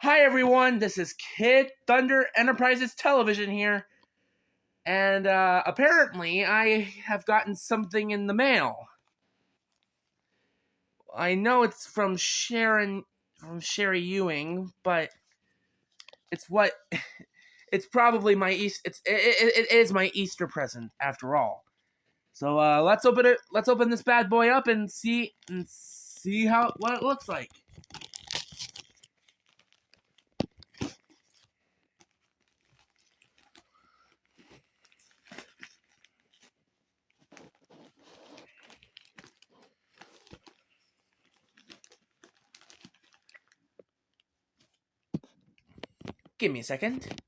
Hi everyone, this is Kid Thunder Enterprises Television here, and apparently I have gotten something in the mail. I know it's from Sherry Ewing, but it's what it's probably my it is my Easter present after all. So let's open it. Let's open this bad boy up and see what it looks like. Give me a second.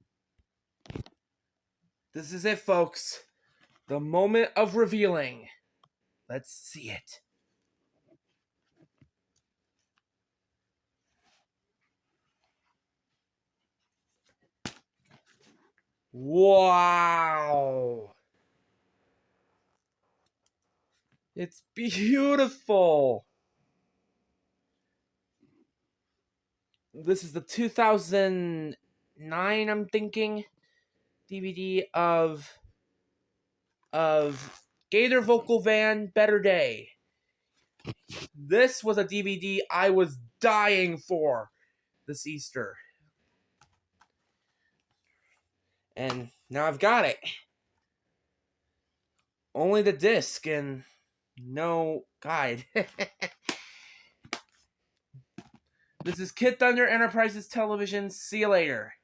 This is it, folks. The moment of revealing. Let's see it. Wow. It's beautiful. This is the 2009, I'm thinking, DVD of Gaither Vocal Van Better Day. This was a DVD I was dying for this Easter. And now I've got it. Only the disc and no guide. This is Kid Thunder Enterprises Television. See you later.